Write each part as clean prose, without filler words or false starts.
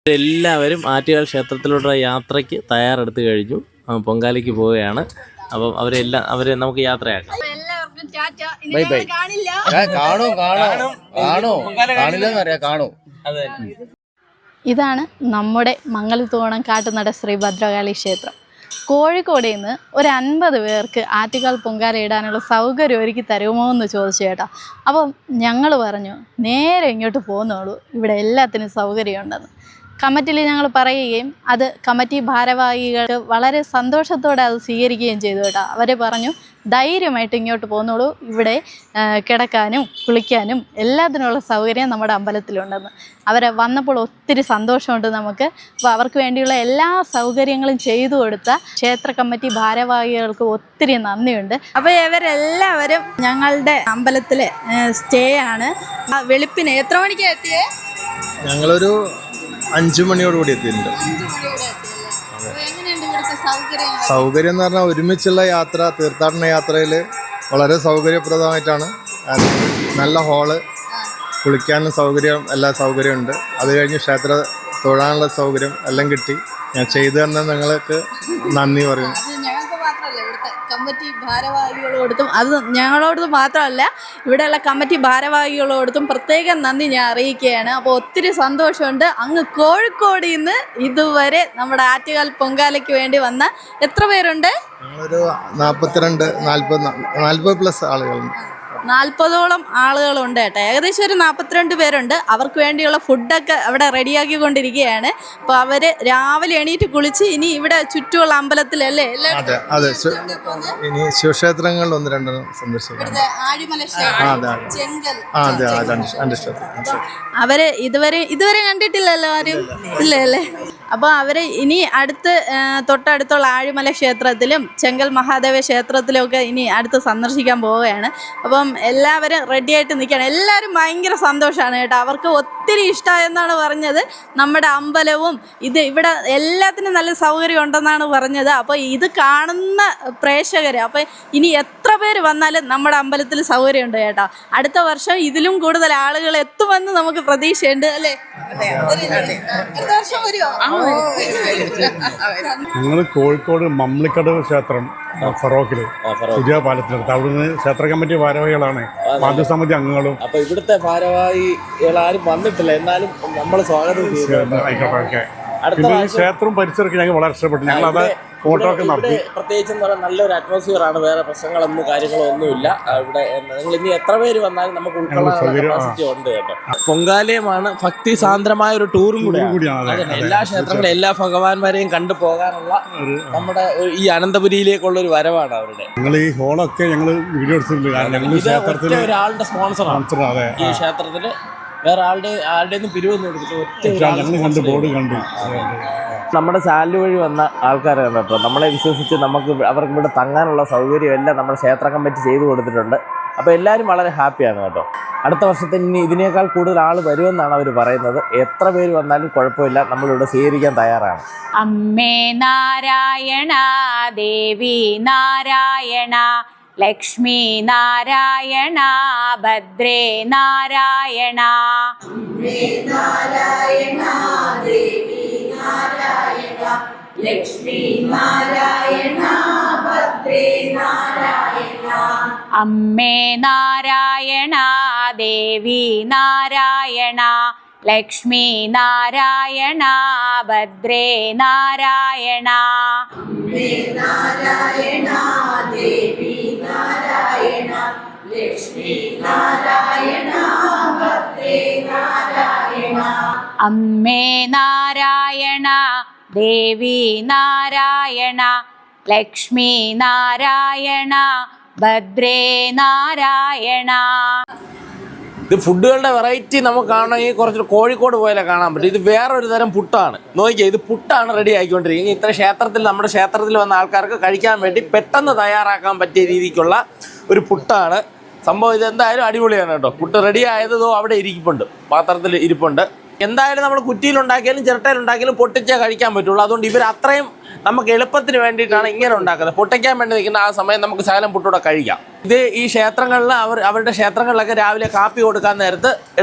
എല്ലാവരും ആറ്റുകാൽ ക്ഷേത്രത്തിലോട്ടുള്ള യാത്രയ്ക്ക് തയ്യാറെടുത്ത് കഴിഞ്ഞു. പൊങ്കാലയ്ക്ക് പോവുകയാണ്. അപ്പം അവരെ നമുക്ക് യാത്രയാക്കാം. Bye bye. ഇതാണ് നമ്മുടെ മംഗലത്തോണം കാട്ടുനട ശ്രീ ഭദ്രകാളി ക്ഷേത്രം. കോഴിക്കോട് നിന്ന് ഒരു 50 പേർക്ക് ആറ്റുകാൽ പൊങ്കാല ഇടാനുള്ള സൗകര്യം ഒരുക്കി തരുമോ എന്ന് ചോദിച്ചു കേട്ടോ. അപ്പം ഞങ്ങൾ പറഞ്ഞു നേരെ ഇങ്ങോട്ട് പോകുന്നുള്ളൂ, ഇവിടെ എല്ലാത്തിനും സൗകര്യമുണ്ടെന്ന്. കമ്മിറ്റിയിൽ ഞങ്ങൾ പറയുകയും അത് കമ്മിറ്റി ഭാരവാഹികൾക്ക് വളരെ സന്തോഷത്തോടെ അത് സ്വീകരിക്കുകയും ചെയ്തു കേട്ടോ. അവർ പറഞ്ഞു ധൈര്യമായിട്ട് ഇങ്ങോട്ട് പോകുന്നുള്ളൂ, ഇവിടെ കിടക്കാനും കുളിക്കാനും എല്ലാത്തിനുള്ള സൗകര്യം നമ്മുടെ അമ്പലത്തിലുണ്ടെന്ന്. അവരെ വന്നപ്പോൾ ഒത്തിരി സന്തോഷമുണ്ട് നമുക്ക്. അപ്പോൾ അവർക്ക് വേണ്ടിയുള്ള എല്ലാ സൗകര്യങ്ങളും ചെയ്തു കൊടുത്ത ക്ഷേത്ര കമ്മിറ്റി ഭാരവാഹികൾക്ക് ഒത്തിരി നന്ദിയുണ്ട്. അപ്പോൾ ഇവരെല്ലാവരും ഞങ്ങളുടെ അമ്പലത്തിൽ സ്റ്റേ ആണ്. വെളുപ്പിന് എത്ര മണിക്കാണ് എത്തിയേ? ഞങ്ങളൊരു 5 മണിയോടുകൂടി എത്തിയിട്ടുണ്ട്. സൗകര്യം എന്ന് പറഞ്ഞാൽ ഒരുമിച്ചുള്ള യാത്ര, തീർത്ഥാടന യാത്രയിൽ വളരെ സൗകര്യപ്രദമായിട്ടാണ്. നല്ല ഹാള്, കുളിക്കാനും സൗകര്യം, എല്ലാ സൗകര്യമുണ്ട്. അത് കഴിഞ്ഞ് ക്ഷേത്ര തൊഴാനുള്ള സൗകര്യം എല്ലാം കിട്ടി. ഞാൻ ചെയ്തു തന്ന നിങ്ങൾക്ക് നന്ദി പറയുന്നു. കമ്മിറ്റി ഭാരവാഹികളോടത്തും അത് ഞങ്ങളോടത് മാത്രമല്ല ഇവിടെയുള്ള കമ്മിറ്റി ഭാരവാഹികളോടത്തും പ്രത്യേകം നന്ദി ഞാൻ അറിയിക്കുകയാണ്. അപ്പോൾ ഒത്തിരി സന്തോഷമുണ്ട്. അങ്ങ് കോഴിക്കോട് നിന്ന് ഇതുവരെ നമ്മുടെ ആറ്റുകാൽ പൊങ്കാലയ്ക്ക് വേണ്ടി വന്ന എത്ര പേരുണ്ട്? ഞങ്ങളൊരു 40 പ്ലസ് ആളുകളുണ്ട്. 40ഓളം ആളുകളുണ്ട് കേട്ടോ. ഏകദേശം ഒരു 42 പേരുണ്ട്. അവർക്ക് വേണ്ടിയുള്ള ഫുഡൊക്കെ അവിടെ റെഡിയാക്കിക്കൊണ്ടിരിക്കുകയാണ്. അപ്പോൾ അവർ രാവിലെ എണീറ്റ് കുളിച്ച് ഇനി ഇവിടെ ചുറ്റുമുള്ള അമ്പലത്തിലല്ലേ ഇനി ശിവക്ഷേത്രങ്ങളിൽ 1-2 സന്ദർശിക്കാം. അവര് ഇതുവരെ കണ്ടിട്ടില്ലല്ലോ ആരും, ഇല്ലേ അല്ലേ? അപ്പോൾ അവർ ഇനി തൊട്ടടുത്തുള്ള ആഴിമല ക്ഷേത്രത്തിലും ചെങ്കൽ മഹാദേവ ക്ഷേത്രത്തിലും ഒക്കെ ഇനി അടുത്ത് സന്ദർശിക്കാൻ പോവുകയാണ്. അപ്പം എല്ലാവരും റെഡിയായിട്ട് നിൽക്കുകയാണ്. എല്ലാവരും ഭയങ്കര സന്തോഷമാണ് കേട്ടോ. അവർക്ക് ഒത്തിരി ഇഷ്ടമായെന്നാണ് പറഞ്ഞത്. നമ്മുടെ അമ്പലവും ഇവിടെ എല്ലാത്തിനും നല്ല സൗകര്യം ഉണ്ടെന്നാണ് പറഞ്ഞത്. അപ്പോൾ ഇത് കാണുന്ന പ്രേക്ഷകർ അപ്പോൾ ഇനി എത്ര പേര് വന്നാലും നമ്മുടെ അമ്പലത്തിൽ സൗകര്യമുണ്ട് കേട്ടോ. അടുത്ത വർഷം ഇതിലും കൂടുതൽ ആളുകൾ എത്തുമെന്ന് നമുക്ക് പ്രതീക്ഷയുണ്ട് അല്ലേ? അടുത്ത വർഷം വരുമോ? ഞങ്ങൾ കോഴിക്കോട് മമ്മിളിക്കടവ് ക്ഷേത്രം ഫറോക്കില് പുതിയ പാലത്തിനടുത്ത് അവിടുന്ന് ക്ഷേത്ര കമ്മിറ്റി ഭാരവാഹികളാണ്, മാതൃസമിതി അംഗങ്ങളും. അപ്പൊ ഇവിടുത്തെ ഭാരവാഹികൾ ആരും വന്നിട്ടില്ല, എന്നാലും നമ്മൾ സ്വാഗതം ആയിക്കോട്ടെ. പിന്നെ ഈ ക്ഷേത്രവും പരിസരമൊക്കെ ഞങ്ങൾ വളരെ ഇഷ്ടപ്പെട്ടു. ഞങ്ങൾ അത് ഫോട്ടോ ഒക്കെ നടത്തി. പ്രത്യേകിച്ച് നല്ലൊരു അറ്റ്മോസ്ഫിയർ ആണ്, വേറെ പ്രശ്നങ്ങളൊന്നും കാര്യങ്ങളോ ഒന്നുമില്ല ഇവിടെ. നിങ്ങൾ ഇനി എത്ര പേര് വന്നാലും നമുക്ക് ഉൾക്കൊള്ളാൻ ഉണ്ട് കേട്ടോ. പൊങ്കാലയുമാണ് ഭക്തി സാന്ദ്രമായ ഒരു ടൂറും കൂടിയാണ്. എല്ലാ ക്ഷേത്രങ്ങളും എല്ലാ ഭഗവാന്മാരെയും കണ്ടു പോകാനുള്ള നമ്മുടെ ഈ അനന്തപുരിയിലേക്കുള്ള ഒരു വരവാണ് അവരുടെ. ഞങ്ങൾ ഈ ഹോളൊക്കെ ഞങ്ങൾ വീഡിയോ എടുത്തിട്ടുണ്ട്. കാരണം ഒരാളുടെ സ്പോൺസറാണ് ഈ ക്ഷേത്രത്തില്. വേറെ ആരുടെയൊന്നും പിരിവൊന്നും എടുത്തിട്ട് ബോർഡ് കണ്ടു. നമ്മുടെ ചാനൽ വഴി വന്ന ആൾക്കാരാണ് കേട്ടോ. നമ്മളെ വിശ്വസിച്ച് അവർക്ക് ഇവിടെ തങ്ങാനുള്ള സൗകര്യം എല്ലാം നമ്മുടെ ക്ഷേത്ര കമ്മിറ്റി ചെയ്തു കൊടുത്തിട്ടുണ്ട്. അപ്പോൾ എല്ലാവരും വളരെ ഹാപ്പിയാണ് കേട്ടോ. അടുത്ത വർഷത്തിന് ഇനി ഇതിനേക്കാൾ കൂടുതൽ ആൾ വരുമെന്നാണ് അവർ പറയുന്നത്. എത്ര പേര് വന്നാലും കുഴപ്പമില്ല, നമ്മളിവിടെ സ്വീകരിക്കാൻ തയ്യാറാണ്. അമ്മേ നാരായണ, ദേവി നാരായണ, ലക്ഷ്മി നാരായണ, ഭദ്രേ നാരായണ. അമ്മേ നാരായണ, ദേവി നാരായണ, ലക്ഷ്മി നാരായണ, ഭദ്രേ നാരായണ. അമ്മേ നാരായണ, ദേവി നാരായണ, ലക്ഷ്മി നാരായണ, ഭദ്രേ നാരായണ. അമ്മേ നാരായണ, ദേവി നാരായണ, ലക്ഷ്മി നാരായണ, ഭദ്രേ നാരായണ. അമ്മേ നാരായണ, ദേവി നാരായണ, ലക്ഷ്മി നാരായണ, ഭദ്രേ നാരായണ. ഇത് ഫുഡുകളുടെ വെറൈറ്റി നമുക്ക് കാണണമെങ്കിൽ കുറച്ച് കോഴിക്കോട് പോയാലേ കാണാൻ പറ്റും. ഇത് വേറൊരു തരം പുട്ടാണ്. നോക്കിയാൽ ഇത് പുട്ടാണ് റെഡി ആക്കിക്കൊണ്ടിരിക്കുന്നത്. ഇത്ര നമ്മുടെ ക്ഷേത്രത്തിൽ വന്ന ആൾക്കാർക്ക് കഴിക്കാൻ വേണ്ടി പെട്ടെന്ന് തയ്യാറാക്കാൻ പറ്റിയ രീതിക്കുള്ള ഒരു പുട്ടാണ് സംഭവം. ഇത് എന്തായാലും അടിപൊളിയാണ് കേട്ടോ. പുട്ട് റെഡി ആയതോ അവിടെ ഇരിപ്പുണ്ട്, പാത്രത്തിൽ ഇരിപ്പുണ്ട്. എന്തായാലും നമ്മൾ കുറ്റിയിലുണ്ടാക്കിയാലും ചിരട്ടയിലുണ്ടാക്കിയാലും പൊട്ടിച്ചേ കഴിക്കാൻ പറ്റുള്ളൂ. അതുകൊണ്ട് ഇവർ അത്രയും നമുക്ക് എളുപ്പത്തിന് വേണ്ടിയിട്ടാണ് ഇങ്ങനെ ഉണ്ടാക്കുന്നത്. പൊട്ടിക്കാൻ വേണ്ടി നിൽക്കുന്ന ആ സമയം നമുക്ക് ശകലം പുട്ടൂടെ കഴിക്കാം. ഇത് ഈ ക്ഷേത്രങ്ങളിൽ അവരുടെ ക്ഷേത്രങ്ങളിലൊക്കെ രാവിലെ കാപ്പി കൊടുക്കാൻ നേരത്ത്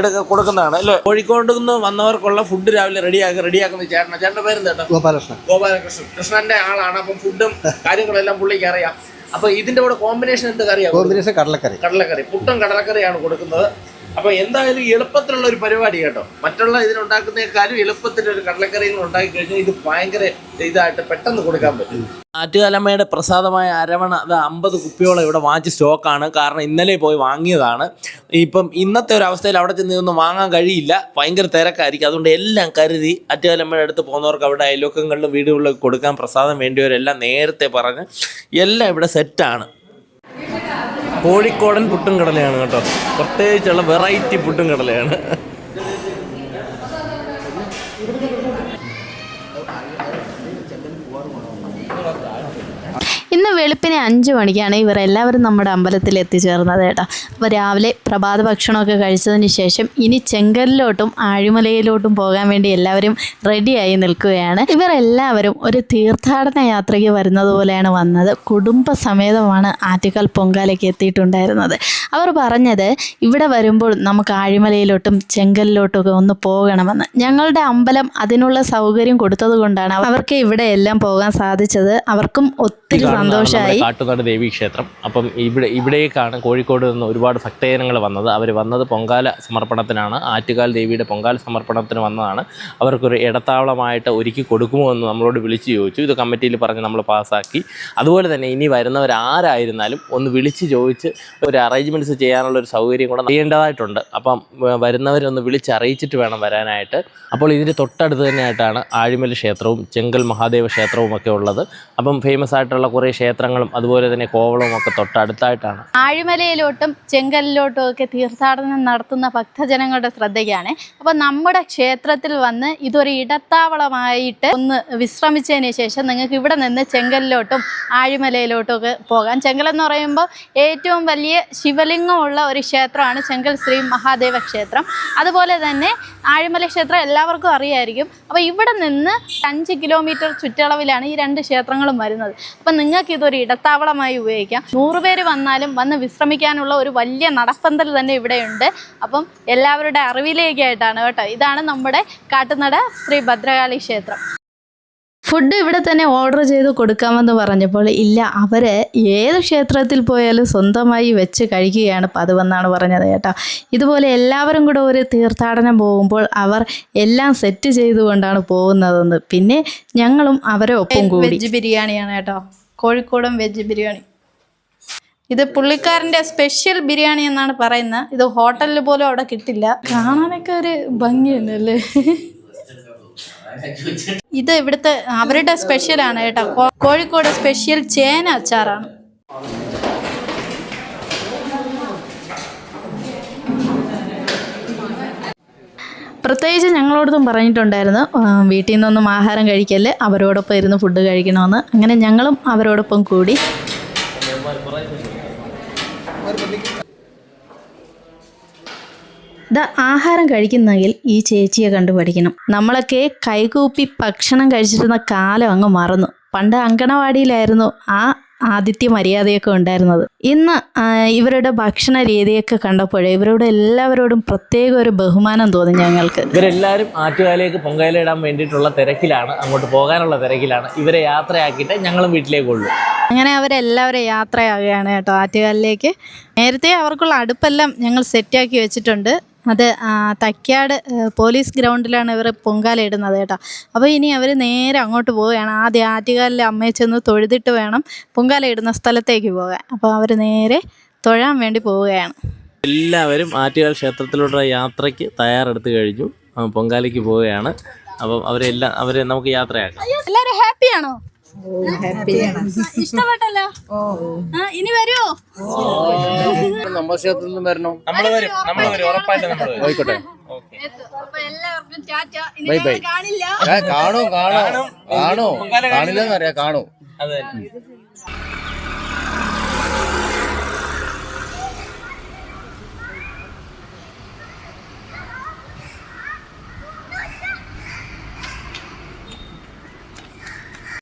കൊടുക്കുന്നതാണ് അല്ലേ. കോഴിക്കോട് നിന്ന് വന്നവർക്കുള്ള ഫുഡ് രാവിലെ റെഡിയാക്കുന്ന ചേട്ടൻ്റെ പേര് എന്താ? ഗോപാലകൃഷ്ണൻ. കൃഷ്ണന്റെ ആളാണ്. അപ്പം ഫുഡും കാര്യങ്ങളെല്ലാം പുള്ളിക്ക് അറിയാം. അപ്പൊ ഇതിന്റെ കൂടെ കോമ്പിനേഷൻ എന്ത് കറിയാണ്? കോമ്പിനേഷൻ കടലക്കറി. പുട്ടും കടലക്കറിയാണ് കൊടുക്കുന്നത്. അപ്പൊ എന്തായാലും എളുപ്പത്തിലുള്ള ഒരു പരിപാടി കേട്ടോ. മറ്റുള്ള ഇതിനുണ്ടാക്കുന്നേക്കാളും എളുപ്പത്തിലൊരു കടലക്കറികൾ ഉണ്ടാക്കി കഴിഞ്ഞാൽ ഇത് ഭയങ്കര ഇതായിട്ട് പെട്ടെന്ന് കൊടുക്കാൻ പറ്റും. ആറ്റുകാലമ്മയുടെ പ്രസാദമായ അരവണ അത് 50 കുപ്പിയോളം ഇവിടെ വാങ്ങിച്ച് സ്റ്റോക്കാണ്. കാരണം ഇന്നലെ പോയി വാങ്ങിയതാണ്. ഇപ്പം ഇന്നത്തെ ഒരു അവസ്ഥയിൽ അവിടെ ചെന്ന് ഇതൊന്നും വാങ്ങാൻ കഴിയില്ല, ഭയങ്കര തിരക്കായിരിക്കും. അതുകൊണ്ട് എല്ലാം കരുതി ആറ്റുകാലമ്മയുടെ അടുത്ത് പോകുന്നവർക്ക് അവിടെ അയൽവക്കങ്ങളിലും വീടുകളിലൊക്കെ കൊടുക്കാൻ പ്രസാദം വേണ്ടിയവരെല്ലാം നേരത്തെ പറഞ്ഞ് എല്ലാം ഇവിടെ സെറ്റാണ്. കോഴിക്കോടൻ പുട്ടും കടലയാണ് കേട്ടോ. പ്രത്യേകിച്ചുള്ള വെറൈറ്റി പുട്ടും കടലയാണ്. ഇന്ന് വെളുപ്പിനെ 5 മണിക്കാണ് ഇവരെല്ലാവരും നമ്മുടെ അമ്പലത്തിൽ എത്തിച്ചേർന്നത് കേട്ടോ. അപ്പോൾ രാവിലെ പ്രഭാത ഭക്ഷണമൊക്കെ കഴിച്ചതിന് ശേഷം ഇനി ചെങ്കലിലോട്ടും ആഴിമലയിലോട്ടും പോകാൻ വേണ്ടി എല്ലാവരും റെഡിയായി നിൽക്കുകയാണ്. ഇവരെല്ലാവരും ഒരു തീർത്ഥാടന യാത്രയ്ക്ക് വരുന്നത് പോലെയാണ് വന്നത്. കുടുംബസമേതമാണ് ആറ്റുകാൽ പൊങ്കാലയ്ക്ക് എത്തിയിട്ടുണ്ടായിരുന്നത്. അവർ പറഞ്ഞത് ഇവിടെ വരുമ്പോൾ നമുക്ക് ആഴിമലയിലോട്ടും ചെങ്കലിലോട്ടും ഒക്കെ ഒന്ന് പോകണമെന്ന്. ഞങ്ങളുടെ അമ്പലം അതിനുള്ള സൗകര്യം കൊടുത്തത് കൊണ്ടാണ് അവർക്ക് ഇവിടെ എല്ലാം പോകാൻ സാധിച്ചത്. അവർക്കും ഒത്തിരി സന്തോഷമായി. കാട്ടുനാട് ദേവീ ക്ഷേത്രം. അപ്പം ഇവിടേക്കാണ് കോഴിക്കോട് നിന്ന് ഒരുപാട് ഭക്തജനങ്ങൾ വന്നത്. അവർ വന്നത് പൊങ്കാല സമർപ്പണത്തിനാണ്. ആറ്റുകാൽ ദേവിയുടെ പൊങ്കാല സമർപ്പണത്തിന് വന്നതാണ്. അവർക്കൊരു ഇടത്താവളമായിട്ട് ഒരുക്കി കൊടുക്കുമോ എന്ന് നമ്മളോട് വിളിച്ച് ചോദിച്ചു. ഇത് കമ്മിറ്റിയിൽ പറഞ്ഞ് നമ്മൾ പാസ്സാക്കി. അതുപോലെ തന്നെ ഇനി വരുന്നവരാരായിരുന്നാലും ഒന്ന് വിളിച്ച് ചോദിച്ച് ഒരു അറേഞ്ച്മെൻറ്റ്സ് ചെയ്യാനുള്ളൊരു സൗകര്യം കൂടെ ചെയ്യേണ്ടതായിട്ടുണ്ട്. അപ്പം വരുന്നവരൊന്ന് വിളിച്ചറിയിച്ചിട്ട് വേണം വരാനായിട്ട്. അപ്പോൾ ഇതിൻ്റെ തൊട്ടടുത്ത് തന്നെയായിട്ടാണ് ആഴിമല ക്ഷേത്രവും ചെങ്കൽ മഹാദേവ ക്ഷേത്രവും ഒക്കെ ഉള്ളത്. അപ്പം ഫേമസ് ആയിട്ടുള്ള കുറേ ക്ഷേത്രങ്ങളും അതുപോലെ തന്നെ കോവളവും ഒക്കെ തൊട്ടടുത്തായിട്ടാണ്. ആഴിമലയിലോട്ടും ചെങ്കലിലോട്ടും ഒക്കെ തീർത്ഥാടനം നടത്തുന്ന ഭക്തജനങ്ങളുടെ ശ്രദ്ധയ്ക്കാണ്. അപ്പോൾ നമ്മുടെ ക്ഷേത്രത്തിൽ വന്ന് ഇതൊരു ഇടത്താവളമായിട്ട് ഒന്ന് വിശ്രമിച്ചതിന് ശേഷം നിങ്ങൾക്ക് ഇവിടെ നിന്ന് ചെങ്കലിലോട്ടും ആഴിമലയിലോട്ടും ഒക്കെ പോകാം. ചെങ്കലെന്ന് പറയുമ്പോൾ ഏറ്റവും വലിയ ശിവലിംഗമുള്ള ഒരു ക്ഷേത്രമാണ് ചെങ്കൽ ശ്രീ മഹാദേവ ക്ഷേത്രം. അതുപോലെ തന്നെ ആഴിമല ക്ഷേത്രം എല്ലാവർക്കും അറിയായിരിക്കും. അപ്പോൾ ഇവിടെ നിന്ന് 5 കിലോമീറ്റർ ചുറ്റളവിലാണ് ഈ 2 ക്ഷേത്രങ്ങളും വരുന്നത്. അപ്പം നിങ്ങൾക്ക് ഇതൊരു ഇടത്താവളമായി ഉപയോഗിക്കാം. 100 പേര് വന്നാലും വന്ന് വിശ്രമിക്കാനുള്ള ഒരു വലിയ നടപ്പന്തൽ തന്നെ ഇവിടെയുണ്ട്. അപ്പം എല്ലാവരുടെ അറിവിലേക്കായിട്ടാണ് കേട്ടോ. ഇതാണ് നമ്മുടെ കാട്ടുനട ശ്രീ ഭദ്രകാളി ക്ഷേത്രം. ഫുഡ് ഇവിടെ തന്നെ ഓർഡർ ചെയ്ത് കൊടുക്കാമെന്ന് പറഞ്ഞപ്പോൾ ഇല്ല, അവർ ഏത് ക്ഷേത്രത്തിൽ പോയാലും സ്വന്തമായി വെച്ച് കഴിക്കുകയാണ് പതിവെന്നാണ് പറഞ്ഞത് കേട്ടോ. ഇതുപോലെ എല്ലാവരും കൂടെ ഒരു തീർത്ഥാടനം പോകുമ്പോൾ അവർ എല്ലാം സെറ്റ് ചെയ്തുകൊണ്ടാണ് പോകുന്നതെന്ന്. പിന്നെ ഞങ്ങളും അവരെ ഒപ്പം കൂടി. വെജ് ബിരിയാണിയാണ് കേട്ടോ, കോഴിക്കോടൻ വെജ് ബിരിയാണി. ഇത് പുള്ളിക്കാരൻ്റെ സ്പെഷ്യൽ ബിരിയാണി എന്നാണ് പറയുന്നത്. ഇത് ഹോട്ടലിൽ പോലും അവിടെ കിട്ടില്ല. കാണാനൊക്കെ ഒരു ഭംഗിയല്ലേ. ഇത് ഇവിടുത്തെ അവരുടെ സ്പെഷ്യലാണ് കേട്ടോ. കോഴിക്കോട് സ്പെഷ്യൽ ചേന അച്ചാറാണ്. പ്രത്യേകിച്ച് ഞങ്ങളോടൊന്നും പറഞ്ഞിട്ടുണ്ടായിരുന്നു വീട്ടിൽ നിന്നൊന്നും ആഹാരം കഴിക്കല്, അവരോടൊപ്പം ഇരുന്ന് ഫുഡ് കഴിക്കണമെന്ന്. അങ്ങനെ ഞങ്ങളും അവരോടൊപ്പം കൂടി. ആഹാരം കഴിക്കുന്നെങ്കിൽ ഈ ചേച്ചിയെ കണ്ടു പഠിക്കണം. നമ്മളൊക്കെ കൈകൂപ്പി ഭക്ഷണം കഴിച്ചിരുന്ന കാലം അങ്ങ് മറന്നു. പണ്ട് അങ്കണവാടിയിലായിരുന്നു ആ ആതിഥ്യ മര്യാദയൊക്കെ ഉണ്ടായിരുന്നത്. ഇന്ന് ഇവരുടെ ഭക്ഷണ രീതിയൊക്കെ കണ്ടപ്പോഴേ ഇവരോട് എല്ലാവരോടും പ്രത്യേക ഒരു ബഹുമാനം തോന്നി ഞങ്ങൾക്ക്. ഇവരെല്ലാവരും ആറ്റുകാലേക്ക് പൊങ്കാല ഇടാൻ വേണ്ടിയിട്ടുള്ള തിരക്കിലാണ്, അങ്ങോട്ട് പോകാനുള്ള തിരക്കിലാണ്. ഇവരെ യാത്രയാക്കിയിട്ട് ഞങ്ങളും വീട്ടിലേക്കുള്ളൂ. അങ്ങനെ അവരെല്ലാവരും യാത്രയാകുകയാണ് കേട്ടോ ആറ്റുകാലിലേക്ക്. നേരത്തെ അവർക്കുള്ള അടുപ്പെല്ലാം ഞങ്ങൾ സെറ്റാക്കി വെച്ചിട്ടുണ്ട്. അത് തൈക്കാട് പോലീസ് ഗ്രൗണ്ടിലാണ് ഇവർ പൊങ്കാല ഇടുന്നത് കേട്ടോ. അപ്പോൾ ഇനി അവർ നേരെ അങ്ങോട്ട് പോവുകയാണ്. ആദ്യം ആറ്റുകാലിലെ അമ്മയെ ചെന്ന് തൊഴുതിട്ട് വേണം പൊങ്കാല ഇടുന്ന സ്ഥലത്തേക്ക് പോകാൻ. അപ്പോൾ അവർ നേരെ തൊഴാൻ വേണ്ടി പോവുകയാണ്. എല്ലാവരും ആറ്റുകാൽ ക്ഷേത്രത്തിലുള്ള യാത്രയ്ക്ക് തയ്യാറെടുത്ത് കഴിഞ്ഞു, പൊങ്കാലയ്ക്ക് പോവുകയാണ്. അപ്പം അവരെ നമുക്ക് യാത്രയാക്കാം. എല്ലാവരും ഹാപ്പിയാണോ? ഇഷ്ടപ്പെട്ടല്ലോ? ഇനി വരുമോ? നമ്മുടെ ക്ഷേത്രത്തിൽ നിന്ന് വരണോ? നമ്മള് വരും ഉറപ്പായിട്ടും നമ്മൾ വരും. ആയിക്കോട്ടെ. എല്ലാവർക്കും ടാറ്റ. Bye bye. കാണില്ല. കാണൂ കാണില്ലെന്നറിയാം, കാണൂ. അതെ.